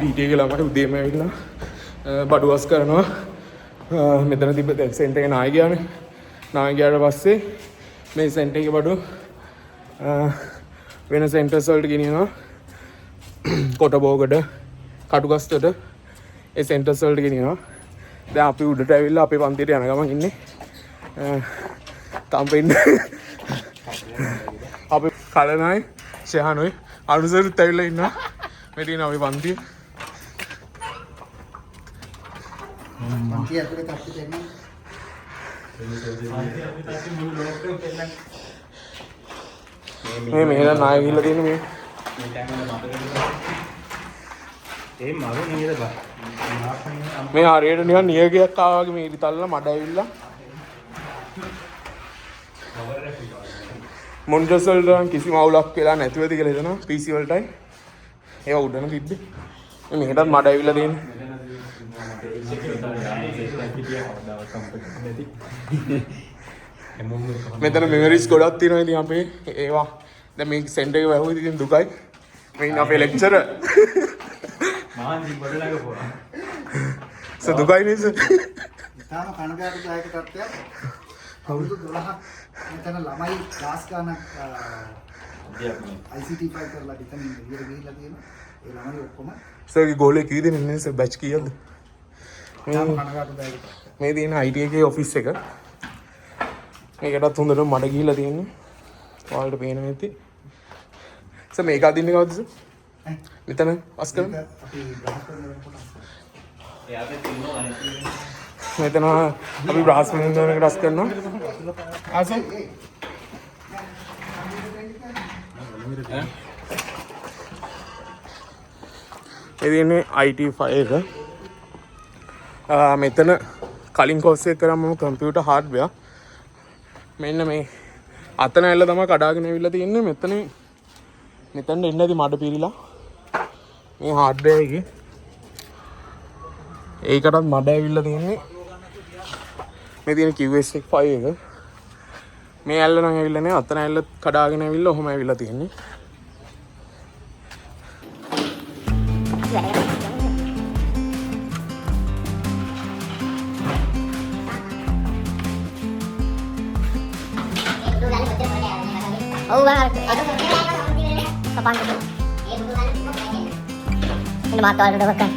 PTA එක ළමයි උදේම ඇවිල්ලා බඩුවස් කරනවා. මෙතන තිබ්බ සෙන්ටර් එක නායි ගියානේ. නායි ගියාට පස්සේ මේ සෙන්ටර් එකේ බඩුව වෙන සෙන්ටර්ස් වලට ගෙනියනවා. කොටබෝගඩ කටුගස්තට ඒ සෙන්ටර්ස් වලට ගෙනියනවා. දැන් අපි උඩට ඇවිල්ලා අපේ පන්තියට යන ගමන් ඉන්නේ. කම්පෙන්න අපි කලනයි ෂහනුයි අනුසරුත් ඇවිල්ලා ඉන්නවා. මේ තියෙන අපේ පන්තිය. පන්තිය ඇතුලේ කට්ටි දෙන්නේ. මේ මෙහෙලා නාය ගිහිල්ලා තියෙන මේ ඒ මරු නේද බා මේ හරියට නිකන් නියගයක් ආවා වගේ මේ ඉරිතල්ලා මඩ ඇවිල්ලා මොනිටර්ස් වලට කිසිම අවුලක් වෙලා නැතිවද කියලා හිතනවා. PC වලටයි ඒවා උඩන තිබ්බේ. මේ මෙහෙටත් මඩ ඇවිල්ලා තියෙන්නේ. මෙතන මෙමරිස් ගොඩක් තියෙනවා. ඉතින් අපේ ඒවා දැන් මේ සෙන්ටර් එක වැහුවා. ඉතින් දුකයි. මේ ඉන්න අපේ ලෙක්චරර් මාන්දි බඩලක පොරා දුකයි නේද? තාම කනගාටුදායක තත්ත්වයක්. අවුරුදු 12ක් මෙතන ළමයි ක්ලාස් ගන්නක් ICT ෆයිල් කරලා ඉතින් ඉතින් ගිහිල්ලා තියෙනවා. ඒ ළමයි ඔක්කොම සර්ගේ ගෝලේ කී දෙනෙක් ඉන්නේ සර් බැච් කීයද? තාම කනගාටුදායක තත්ත්වයක්. මේ තියෙන IT එකේ ඔෆිස් එක. මේකටත් හොඳට මඩ ගිහිල්ලා තියෙන්නේ. ඔයාලට පේනවා ඇති. සර් මේක අදින්නේ කවුද සර්? මෙතන පස් කරන අපි බ්‍රහස් කරන වෙනකොට එයාගේ තින්නෝ අනිත් මෙතන අපි බ්‍රහස් වෙනදනකට රස් කරනවා. ආසම් ඒ තියෙන්නේ IT ෆයිල් එක. මෙතන කලින් කෝස් එක කරාම මම කම්පියුටර් හાર્ඩ්වෙයාර් මෙන්න මේ අතන ඇල්ල තමයි කඩාගෙන ඇවිල්ලා තියෙන්නේ. මෙතන එන්න ඇති මඩ පිරීලා මේ හાર્ඩ්වෙයාර් එකේ ඒකටත් මඩ ඇවිල්ලා තියෙන්නේ. මේ තියෙන QS5 එක මේ ඇල්ල නම් ඇවිල්ලා නැහැ. අතන ඇල්ල කඩාගෙන ඇවිල්ලා ඔහොම ඇවිල්ලා තියෙන්නේ. Oh, wow. Kapan itu? Ini mata ada makan.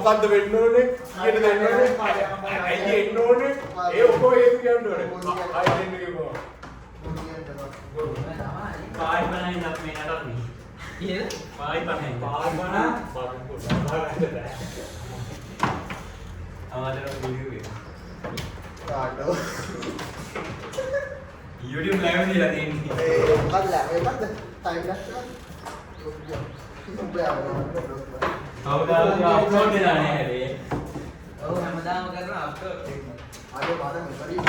මොකක්ද වෙන්න ඕනේ? කීයට දෙන්න ඕනේ? ඇයි එන්න ඕනේ? ඒ ඔක්කොම ඒක කියන්න ඕනේ. ආයෙ දෙන්න කිව්වා. පායි බණයි නත් මේ නටන්නේ. ඊයේ පායි බණයි. පායි බණ ආවදර වීඩියෝ එක. ආඩෝ YouTube live දීලා තියෙන්නේ. ඒ මොකක්ද ටයිම් ගත්තා. කවදාවත් අප්ලෝඩ් වෙලා නැහැ හැබැයි. ඔව් හැමදාම කරනවා අප්ලෝඩ්. ආඩෝ පාඩම් ඉවරයි.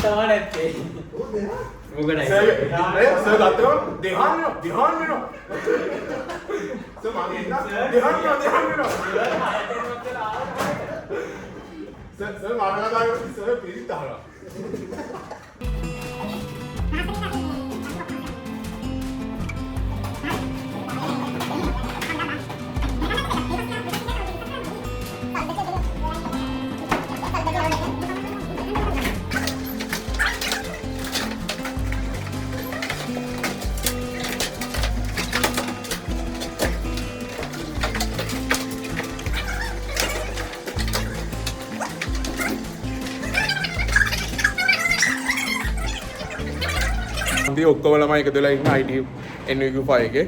තමයි නැත්තේ. මොකටයි? සර් ගත්තම දෙහාන් වෙනවා. සර් මගේ දෙහාන් වෙනවා. සර් මානකදාගේ සර් පිළිත් අහනවා. ඔක්කොම ළමයි එකතු වෙලා ඉන්න IT NVQ5 එකේ.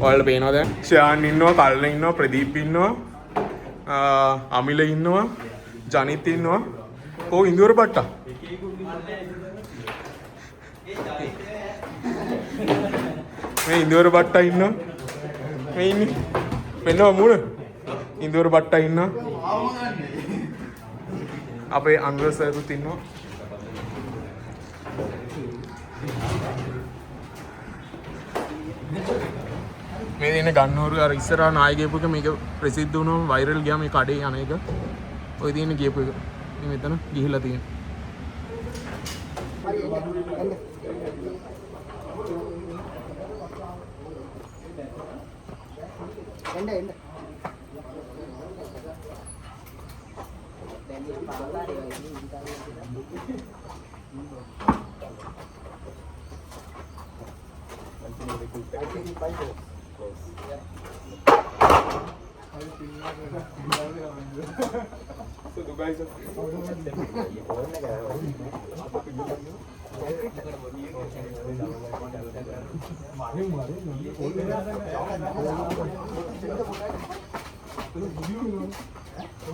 ඔයාලට පේනවා දැන් ෂයාන් ඉන්නවා, කල්න ඉන්නවා, ප්‍රදීප් ඉන්නවා, අමිල ඉන්නවා, ජනිත් ඉන්නවා. කො ඉන්දුවර පට්ටා. මේ ඉන්දුවර පට්ටා ඉන්නවා. මේ ඉන්නේ. මෙන්නව මූල. ඉන්දුවර පට්ටා ඉන්නවා. අපේ අංග සර්ුත් ඉන්නවා. මේ දෙන ගන්නවරු අර ඉස්සරහා නායි ගියපු එක මේක ප්‍රසිද්ධ වුණාම වෛරල් ගියා මේ කඩේ යන එක. ඔය තියෙන ගියපු එක. මේ මෙතන ගිහිලා තියෙනවා.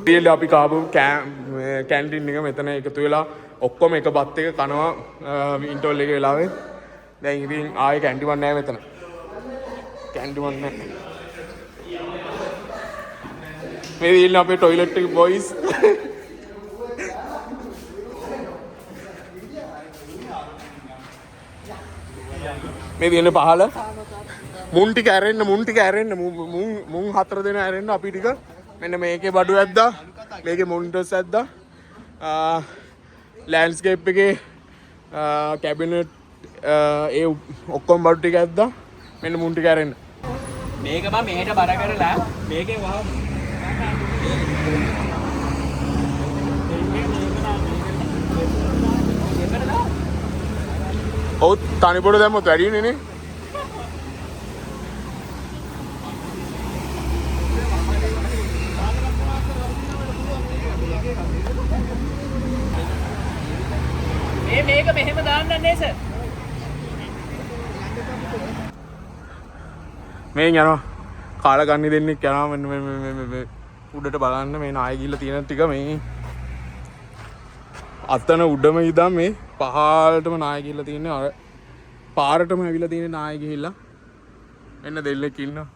එන්න අපි කාපු කැන්ටින් එක මෙතන එකතු වෙලා ඔක්කොම එක බත් එක කනවා ඉන්ටර්වල් එක වෙලාවේ. දැන් ඉතින් ආයේ කැන්ටින් වක් නැහැ මෙතන. කැන්ටින් වක් නැහැ. මේ ඉන්න අපේ টয়ලට් එක බොයිස්. මේ දින පහල මුන් ටික ඇරෙන්න මුන් හතර දෙනා ඇරෙන්න අපි ටික මෙන්න මේකේ බඩු ඇද්දා, මේකේ මොනිටර්ස් ඇද්දා, ලෑන්ඩ්ස්කේප් එකේ කැබිනට් ඒ ඔක්කොම බඩු ටික ඇද්දා. මෙන්න මුන් ටික ඇරෙන්න. මේක බා මෙහෙට බර කරලා මේකේ වහමු. ඔව් තනිපොඩ දැම්මොත් වැඩිනේ නේ. මේක මෙහෙම දාන්නන්නේ සර්. මේ යනවා කාලා ගන්න දෙන්නෙක් යනවා මෙන්න මේ උඩට බලන්න මේ නාය ගිහිල්ලා තියෙන ටික මේ අතන උඩම ඉඳන් මේ පහළටම නාය ගිහිල්ලා තියෙන්නේ අර පාරටම ඇවිල්ලා තියෙන නාය ගිහිල්ලා මෙන්න දෙල්ලෙක් ඉන්නවා.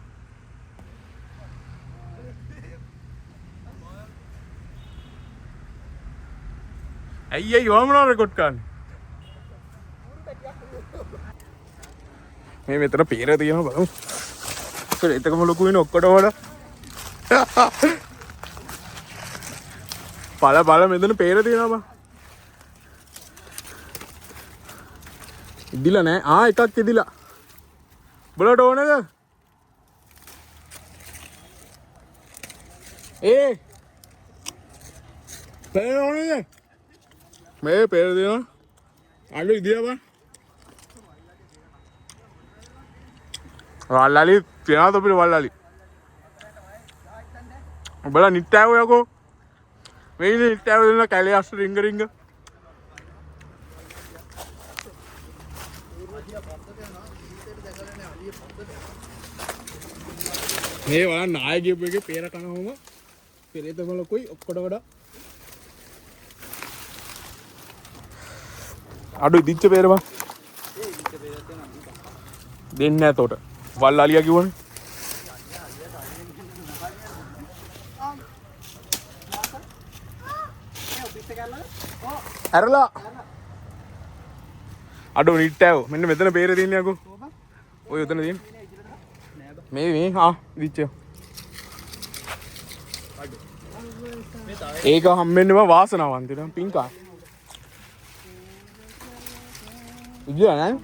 ඇයි යෝමනා රෙකෝඩ් කරන්නේ මේ මෙතන පීර තියෙනවා බලමු. එතකම ලොකු වෙන ඔක්කොට වඩා බල මෙතන පේර තියෙනවා බා. ඉදිලා නෑ. එකක් ඉදිලා. බලට ඕනද? පේර ඕනද? මේ පේර තියෙනවා. අන්න ඉදිලා බා. වල්ලාලි තියනවාද අපිට වල්ලාලි? උඹලා නිට්ටාවෝ යකෝ. මේ ඉන්නේ නිට්ටාවෝ දෙන්න කැලේ අස්ස රිංග. මේ වල නාය ගියපු එකේ පේර කනවම පෙරේතම ලොකුයි ඔක්කොට වඩා. අඩු ඉදිච්ච පේර බං. දෙන්නේ නැහැ තෝට. වල්ලාලියා කිව්වනේ. ඇරලා අඩෝ නිට්ටෑව මෙන්න මෙතන බේර තියන්නේ අකෝ ඔය උතන තියෙන මේ දිච්ච ඒක හම්බෙන්නම වාසනාවන්තන පින්කා ඉදිරිය නෑ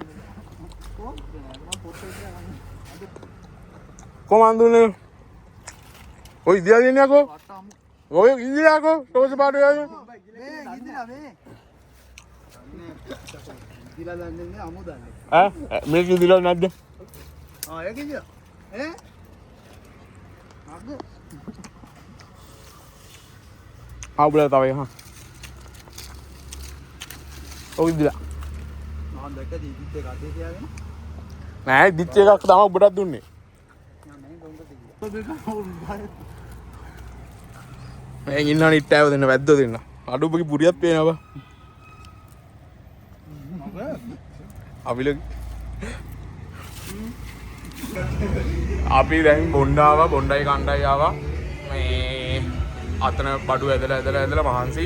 කොමන්දුනේ ඔය ඉදිරිය දෙන්නේ අකෝ ඔය ඉදිරිය අකෝ ටෝස් පාට යන්නේ ඉදිලා දන්නේ අමු දන්නේ ඈ මේක ඉදිරිය නැද්ද ඒක ඉදිලා අග ආබුලා තව යහ ඔය ඉදිරිය මම දැක්ක දීදිත් එක අතේ තියාගෙන නෑ දිච්ච එකක් තමයි ඔබටත් දුන්නේ මේ ඉන්න නිට්ටෑව දෙන්න වැද්දෝ දෙන්න අඩුපගේ පුරියත් පේනවා අපිල අපි දැන් බොණ්ඩාව බොණ්ඩයි කණ්ඩයි ආවා මේ අතන බඩු ඇදලා මහන්සි